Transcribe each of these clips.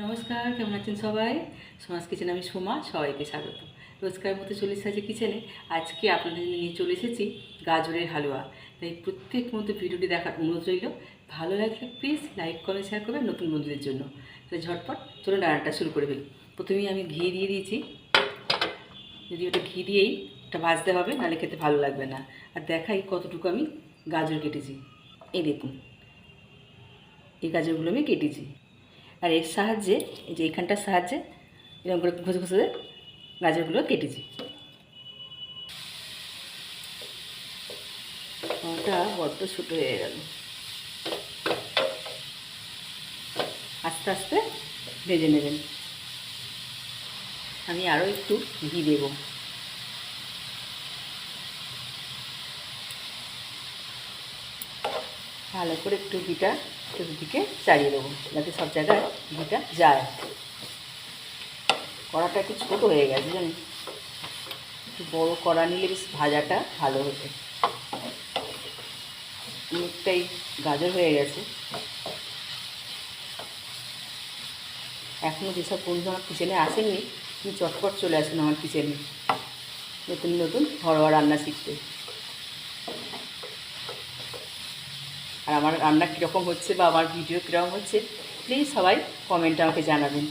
নমস্কার, কেমন আছেন সবাই? সোমাস কিচেন, আমি সোমা, সবাইকে স্বাগত। রোজকার মতো চলে এসেছি কিচেনে। আজকে আপনাদের নিয়ে চলে এসেছি গাজরের হালুয়া। তাই প্রত্যেক মতো ভিডিওটি দেখার অনুরোধ রইল। ভালো লাগলে প্লিজ লাইক কমেন্ট শেয়ার করবেন নতুন বন্ধুদের জন্য। তাই ঝটপট চলুন রান্নাটা শুরু করে ফেলি। প্রথমেই আমি ঘি দিয়ে দিয়েছি। যদি ওটা ঘি দিয়েই ওটা ভাজতে হবে, নাহলে খেতে ভালো লাগবে না। আর দেখাই কতটুকু আমি গাজর কেটেছি। এই দেখুন, এই গাজরগুলো আমি কেটেছি। আর এর সাহায্যে, এই যে এইখানটার সাহায্যে এরকম করে ঘষে ঘষে গাজরগুলো কেটেছি। ওটা বড্ড ছোটো হয়ে গেল। আস্তে আস্তে ভেজে নেবেন। আমি আরও একটু ঘি দেব। ভালো করে একটু ঘিটা চতুর্দিকে চালিয়ে দেবো, যাতে সব জায়গায় ঘিটা যায়। কড়াটা একটু ছোটো হয়ে গেছে জানি, একটু বড়ো কড়া নিলে বেশ ভাজাটা ভালো হতো। অনেকটাই গাজর হয়ে গেছে। এখনও যেসব বন্ধু আমার কিচেনে আসেননি, তুমি চটপট চলে আসুন আমার কিচেনে নতুন নতুন ঘরোয়া রান্না শিখতে। আর আমার রান্না কীরকম হচ্ছে বা আমার ভিডিও কীরকম হচ্ছে, প্লিজ সবাই কমেন্টে আমাকে জানাবেন।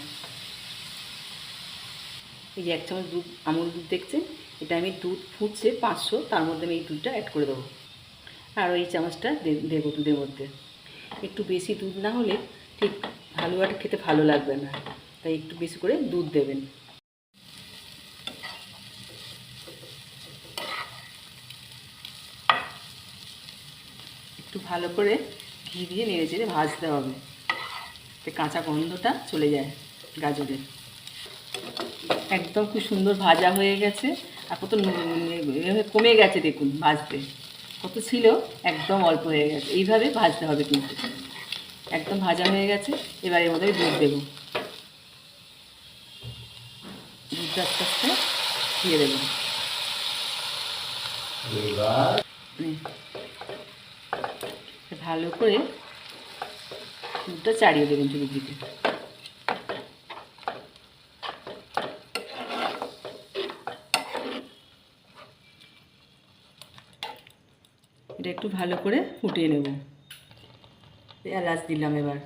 এই যে 1 চামচ দুধ, আমুল দুধ দেখছেন, এটা আমি দুধ ফুটছে 500, তার মধ্যে আমি এই দুধটা অ্যাড করে দেবো। আর এই চামচটা দেবো দুধের মধ্যে। একটু বেশি দুধ না হলে ঠিক হালুয়াটা খেতে ভালো লাগবে না, তাই একটু বেশি করে দুধ দেবেন। একটু ভালো করে ঘি দিয়ে নেড়ে চেড়ে ভাজতে হবে, যাতে কাঁচা গন্ধটা চলে যায় গাজরের। একদম খুব সুন্দর ভাজা হয়ে গেছে। আর কত কমে গেছে দেখুন ভাজতে, কত ছিল একদম অল্প হয়ে গেছে। এইভাবে ভাজতে হবে কিন্তু। একদম ভাজা হয়ে গেছে। এবার এর মধ্যে দুধ দেবো। দুধটা আস্তে আস্তে দিয়ে দেবো। ভালো করে দুধটা চাড়িয়ে দেবেন চতুর্দিকে। এটা একটু ভালো করে ফুটিয়ে নেব। এলাচ দিলাম। এবার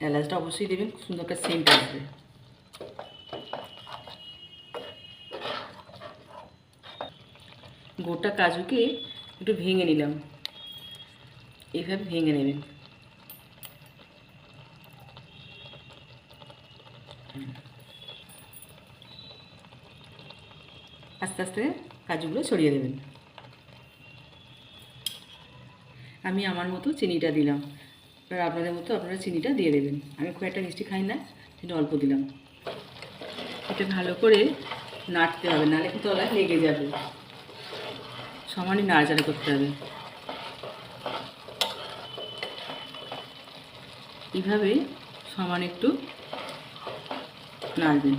এলাচটা অবশ্যই দেবেন, সুন্দর একটা সেন্ট আসবে। গোটা কাজুকে একটু ভেঙে নিলাম, এইভাবে ভেঙে নেবেন। আস্তে আস্তে কাজুগুলো ছড়িয়ে দেবেন। আমি আমার মতো চিনিটা দিলাম, এবার আপনাদের মতো আপনারা চিনিটা দিয়ে দেবেন। আমি খুব একটা মিষ্টি খাই না, কিন্তু অল্প দিলাম। এটা ভালো করে নাড়তে হবে, নাহলে কিন্তু তলায় লেগে যাবে। সমানই নাড়াচাড়া করতে হবে। এইভাবে সমান একটু নাড়বেন।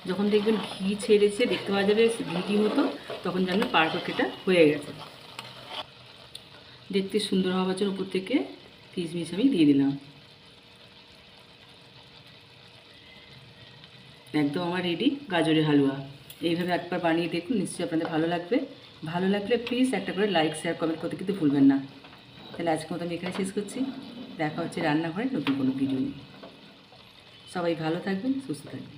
যখন দেখবেন ঘি ছেড়েছে, দেখতে পাওয়া যাবে ঘি মতো, তখন জানবেন পারফেক্ট এটা হয়ে গেছে। দেখতে সুন্দর হওয়ার জন্য উপর থেকে কিশমিশ আমি দিয়ে দিলাম। একদম আমার রেডি গাজরের হালুয়া। এইভাবে একবার বানিয়ে দেখুন, নিশ্চয়ই আপনাদের ভালো লাগবে। ভালো লাগলে প্লিজ একটা করে লাইক শেয়ার কমেন্ট করতে কিন্তু ভুলবেন না। তাহলে আজকের মতো আমি এখানে শেষ করছি। দেখা হচ্ছে রান্নাঘরে নতুন কোনো ভিডিও নিয়ে। সবাই ভালো থাকবেন, সুস্থ থাকবেন।